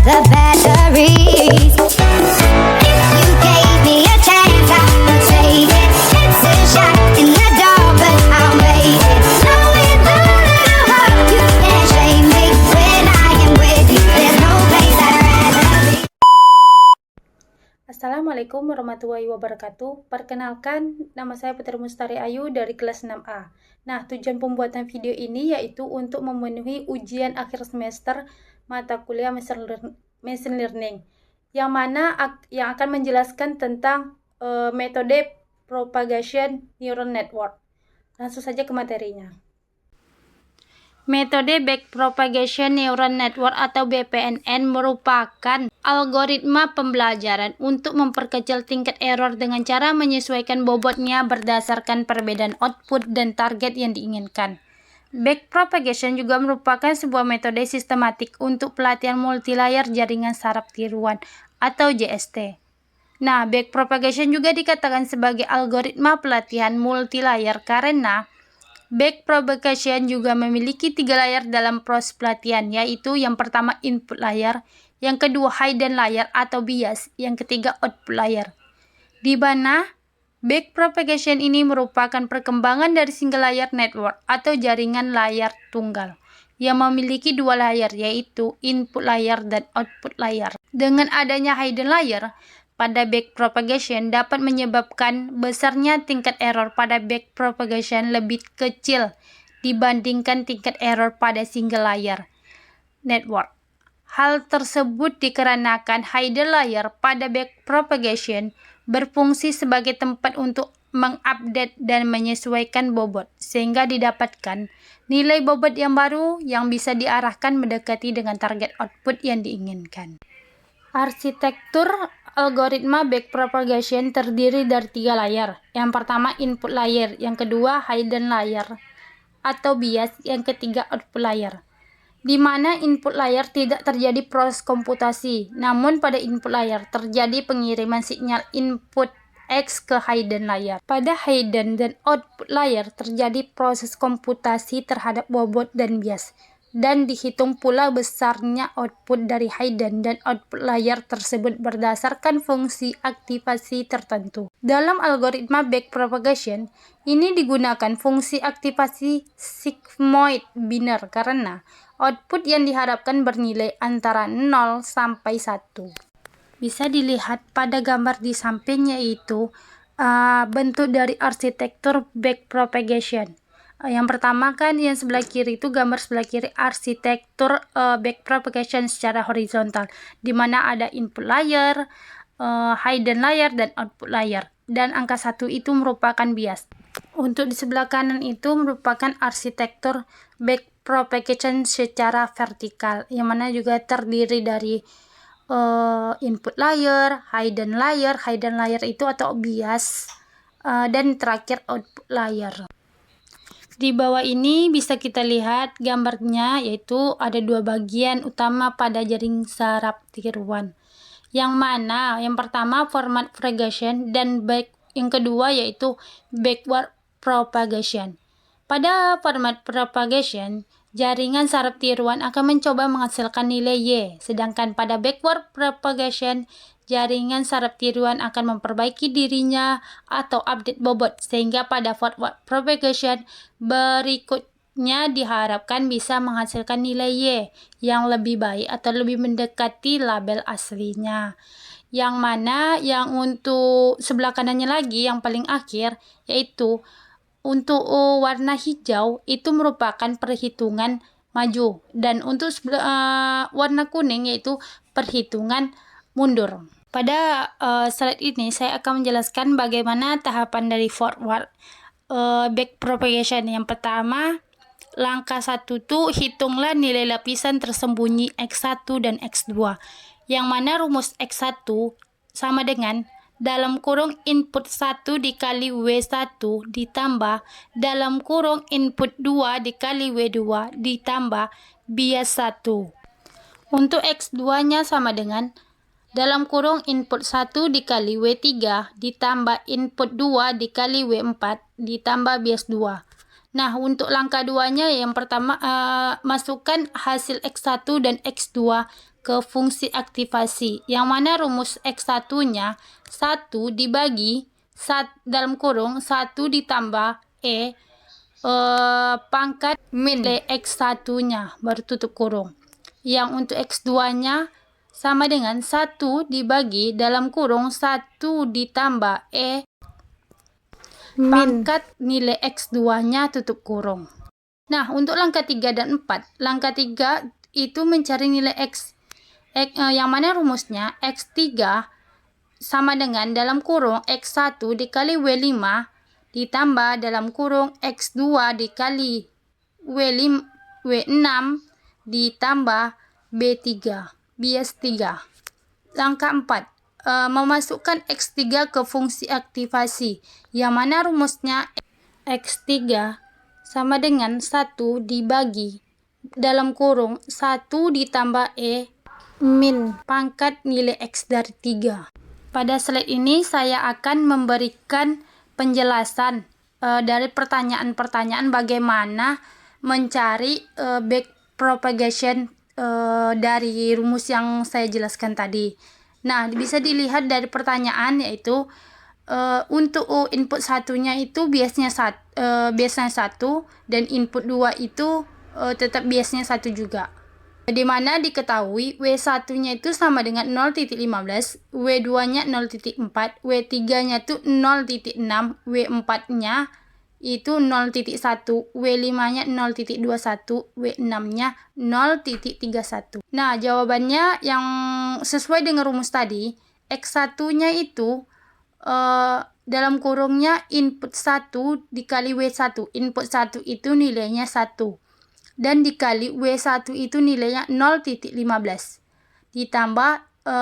the batteries. If you gave me a chance, I would take it. It's a shot in the dark, but I'll make it. Knowing the little heart, you can't shame me. When I am with you, there's no place I'd rather be. Assalamualaikum warahmatullahi wabarakatuh. Perkenalkan, nama saya Putri Mustari Ayu dari kelas 6A. Nah, tujuan pembuatan video ini yaitu untuk memenuhi ujian akhir semester mata kuliah Machine Learning, yang mana yang akan menjelaskan tentang metode propagation neural network. Langsung saja ke materinya. Metode Backpropagation Neural Network atau BPNN merupakan algoritma pembelajaran untuk memperkecil tingkat error dengan cara menyesuaikan bobotnya berdasarkan perbedaan output dan target yang diinginkan. Backpropagation juga merupakan sebuah metode sistematik untuk pelatihan multilayer jaringan saraf tiruan atau JST. Nah, backpropagation juga dikatakan sebagai algoritma pelatihan multilayer karena backpropagation juga memiliki 3 layer dalam proses pelatihan, yaitu yang pertama input layer, yang kedua hidden layer atau bias, yang ketiga output layer. Di mana backpropagation ini merupakan perkembangan dari single layer network atau jaringan layar tunggal yang memiliki 2 layer, yaitu input layer dan output layer. Dengan adanya hidden layer pada backpropagation dapat menyebabkan besarnya tingkat error pada backpropagation lebih kecil dibandingkan tingkat error pada single layer network. Hal tersebut dikarenakan hidden layer pada backpropagation berfungsi sebagai tempat untuk mengupdate dan menyesuaikan bobot, sehingga didapatkan nilai bobot yang baru yang bisa diarahkan mendekati dengan target output yang diinginkan. Arsitektur algoritma backpropagation terdiri dari 3 layer. Yang pertama input layer, yang kedua hidden layer atau bias, yang ketiga output layer. Di mana input layer tidak terjadi proses komputasi, namun pada input layer terjadi pengiriman sinyal input X ke hidden layer. Pada hidden dan output layer terjadi proses komputasi terhadap bobot dan bias, dan dihitung pula besarnya output dari hidden dan output layer tersebut berdasarkan fungsi aktivasi tertentu. Dalam algoritma backpropagation, ini digunakan fungsi aktivasi sigmoid biner karena output yang diharapkan bernilai antara 0 sampai 1. Bisa dilihat pada gambar di samping, yaitu bentuk dari arsitektur backpropagation. Yang pertama kan yang sebelah kiri itu, gambar sebelah kiri arsitektur backpropagation secara horizontal, di mana ada input layer, hidden layer dan output layer, dan angka 1 itu merupakan bias. Untuk di sebelah kanan itu merupakan arsitektur backpropagation secara vertikal, yang mana juga terdiri dari input layer, hidden layer itu atau bias, dan terakhir output layer. Di bawah ini bisa kita lihat gambarnya, yaitu ada 2 bagian utama pada jaring saraf tiruan, yang mana yang pertama forward propagation dan yang kedua yaitu backward propagation. Pada forward propagation, jaringan saraf tiruan akan mencoba menghasilkan nilai Y, sedangkan pada backward propagation, jaringan saraf tiruan akan memperbaiki dirinya atau update bobot, sehingga pada forward propagation berikutnya diharapkan bisa menghasilkan nilai Y yang lebih baik atau lebih mendekati label aslinya. Yang mana yang untuk sebelah kanannya lagi, yang paling akhir, yaitu untuk warna hijau itu merupakan perhitungan maju, dan untuk warna kuning yaitu perhitungan mundur. Pada slide ini saya akan menjelaskan bagaimana tahapan dari forward backpropagation. Yang pertama, langkah 1 tuh hitunglah nilai lapisan tersembunyi X1 dan X2, yang mana rumus X1 sama dengan dalam kurung input 1 dikali W1 ditambah dalam kurung input 2 dikali W2 ditambah bias 1. Untuk X2 nya sama dengan dalam kurung input 1 dikali W3 ditambah input 2 dikali W4 ditambah bias 2. Nah, untuk langkah 2-nya yang pertama masukkan hasil X1 dan X2 ke fungsi aktivasi, yang mana rumus X1-nya 1 dibagi dalam kurung 1 ditambah pangkat min X1-nya baru tutup kurung. Yang untuk X2-nya sama dengan 1 dibagi dalam kurung 1 ditambah pangkat nilai X2-nya tutup kurung. Nah, untuk langkah 3 dan 4, langkah 3 itu mencari nilai X, yang mana rumusnya X3 sama dengan dalam kurung X1 dikali W5 ditambah dalam kurung X2 dikali W6 ditambah B3 bias 3. Langkah 4, memasukkan X3 ke fungsi aktivasi, yang mana rumusnya X3 sama dengan 1 dibagi dalam kurung 1 ditambah min pangkat nilai X dari 3. Pada slide ini saya akan memberikan penjelasan dari pertanyaan-pertanyaan bagaimana mencari backpropagation dari rumus yang saya jelaskan tadi. Nah, bisa dilihat dari pertanyaan yaitu untuk input satunya itu biasanya 1 dan input 2 itu tetap biasanya 1 juga. Di mana diketahui W1-nya itu sama dengan 0.15, W2-nya 0.4, W3-nya itu 0.6, W4-nya itu 0.1, W5-nya 0.21, W6-nya 0.31. Nah, jawabannya yang sesuai dengan rumus tadi, X1-nya itu dalam kurungnya input 1 dikali W1. Input 1 itu nilainya 1. Dan dikali W1 itu nilainya 0.15. Ditambah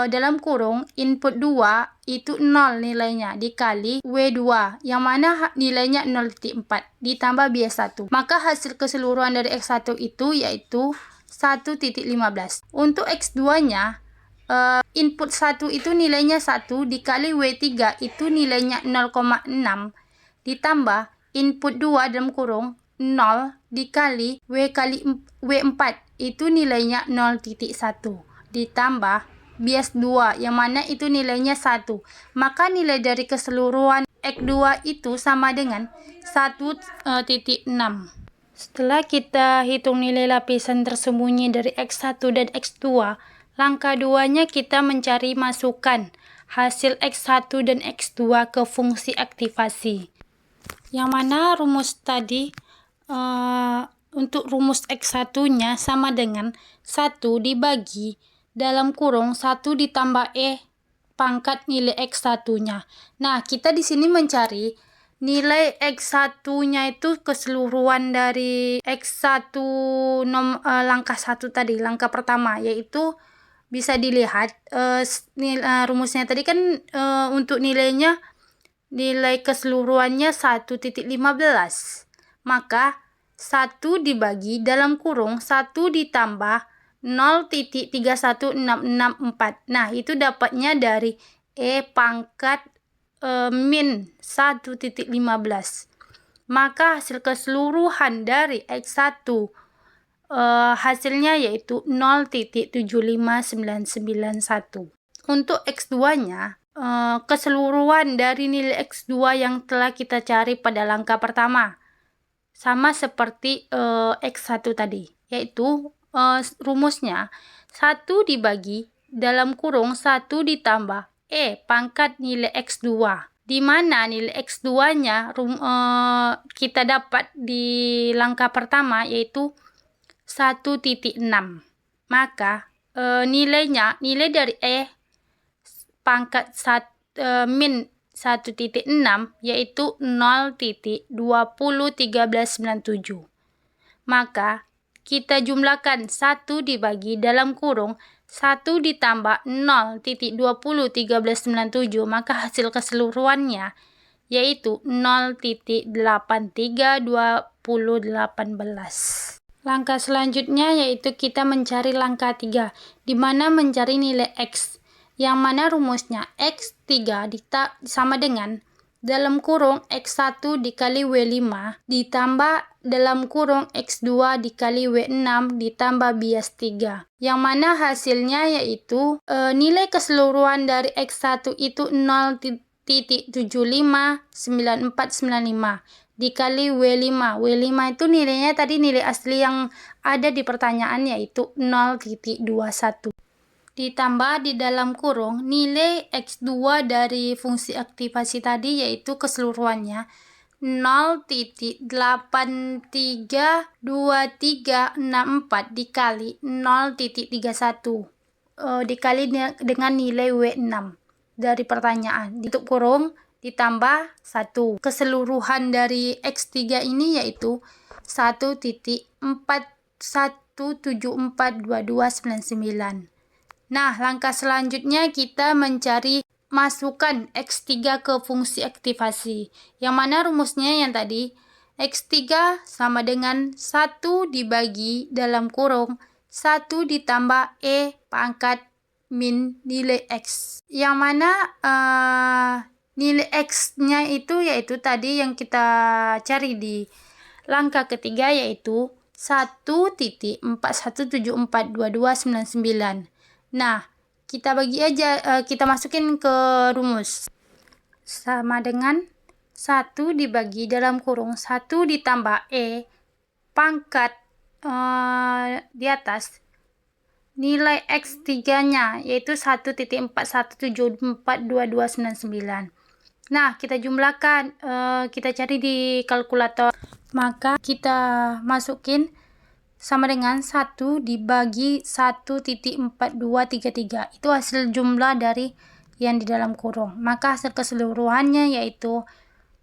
dalam kurung input 2 itu 0 nilainya dikali W2 yang mana nilainya 0.4 ditambah bias 1. Maka hasil keseluruhan dari X1 itu yaitu 1.15. Untuk X2-nya input 1 itu nilainya 1 dikali W3 itu nilainya 0,6 ditambah input 2 dalam kurung 0 dikali W4 itu nilainya 0.1 ditambah bias 2 yang mana itu nilainya 1. Maka nilai dari keseluruhan X2 itu sama dengan 1.6. Setelah kita hitung nilai lapisan tersembunyi dari X1 dan X2, langkah 2-nya kita mencari masukan hasil X1 dan X2 ke fungsi aktivasi. Yang mana rumus tadi untuk rumus X1-nya sama dengan 1 dibagi dalam kurung 1 ditambah pangkat nilai X1-nya. Nah, kita di sini mencari nilai X1-nya itu keseluruhan dari X1 langkah 1 tadi, langkah pertama, yaitu bisa dilihat rumusnya tadi kan untuk nilainya nilai keseluruhannya 1.15. Maka 1 dibagi dalam kurung 1 ditambah 0.31664. Nah, itu dapatnya dari pangkat min 1.15. Maka hasil keseluruhan dari X1 hasilnya yaitu 0.75991. Untuk X2-nya, keseluruhan dari nilai X2 yang telah kita cari pada langkah pertama sama seperti X1 tadi, yaitu rumusnya 1 dibagi dalam kurung 1 ditambah pangkat nilai X2, di mana nilai X2-nya kita dapat di langkah pertama yaitu 1.6. Maka nilai dari pangkat min 1.6 yaitu 0.201397. Maka kita jumlahkan 1 dibagi dalam kurung 1 ditambah 0.201397, maka hasil keseluruhannya yaitu 0.832018. Langkah selanjutnya yaitu kita mencari langkah 3, di mana mencari nilai X, yang mana rumusnya X3 sama dengan dalam kurung X1 dikali W5 ditambah dalam kurung X2 dikali W6 ditambah bias 3. Yang mana hasilnya yaitu nilai keseluruhan dari X1 itu 0.759495 dikali W5. W5 itu nilainya tadi nilai asli yang ada di pertanyaan yaitu 0.21. Ditambah di dalam kurung nilai X2 dari fungsi aktivasi tadi yaitu keseluruhannya 0.832364 dikali 0.31 dikali dengan nilai W6 dari pertanyaan. Untuk kurung ditambah 1. Keseluruhan dari X3 ini yaitu 1.41742299. Nah, langkah selanjutnya kita mencari masukkan X3 ke fungsi aktivasi. Yang mana rumusnya yang tadi, X3 sama dengan 1 dibagi dalam kurung 1 ditambah E pangkat min nilai X. Yang mana nilai X-nya itu yaitu tadi yang kita cari di langkah ketiga yaitu 1.41742299. Nah, kita bagi aja, kita masukin ke rumus. Sama dengan 1 dibagi dalam kurung 1 ditambah E pangkat di atas nilai X3-nya yaitu 1.41742299. Nah, kita jumlahkan, kita cari di kalkulator. Maka kita masukin sama dengan 1 dibagi 1.4233. Itu hasil jumlah dari yang di dalam kurung. Maka hasil keseluruhannya yaitu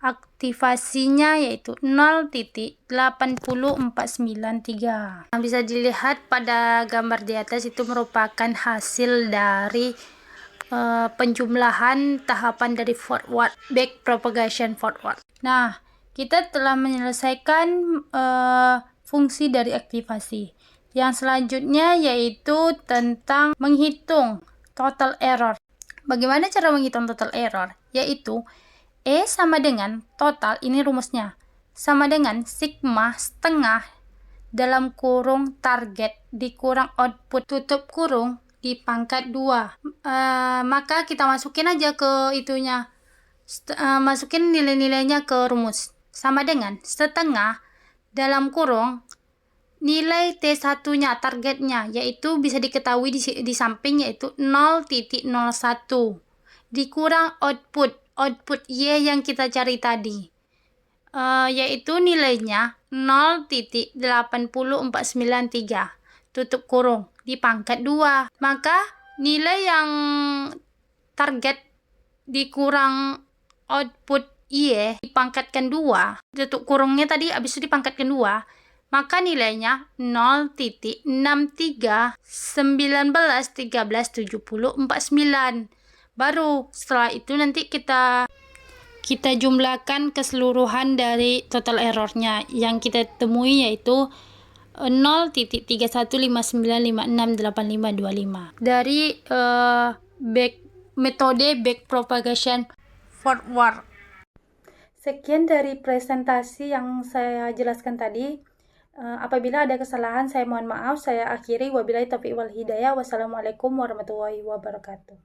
aktivasinya yaitu 0.80493. Nah, bisa dilihat pada gambar di atas itu merupakan hasil dari penjumlahan tahapan dari forward back propagation forward. Nah, kita telah menyelesaikan fungsi dari aktivasi. Yang selanjutnya yaitu tentang menghitung total error. Bagaimana cara menghitung total error? Yaitu E sama dengan total, ini rumusnya, sama dengan sigma setengah dalam kurung target dikurang output tutup kurung di pangkat 2. Maka kita masukin aja ke itunya, masukin nilai-nilainya ke rumus. Sama dengan setengah dalam kurung nilai T1-nya, targetnya, yaitu bisa diketahui di samping yaitu 0.01 dikurang output Y yang kita cari tadi, yaitu nilainya 0.80493 tutup kurung di pangkat 2. Maka nilai yang target dikurang output Y dipangkatkan 2, tutup kurungnya tadi habis itu dipangkatkan 2, maka nilainya 0.6319137049. Baru setelah itu nanti kita jumlahkan keseluruhan dari total errornya yang kita temui yaitu 0.3159568525 dari metode back propagation forward. Sekian dari presentasi yang saya jelaskan tadi. Apabila ada kesalahan saya mohon maaf. Saya akhiri, wabillahi taufiq wal hidayah. Wassalamualaikum warahmatullahi wabarakatuh.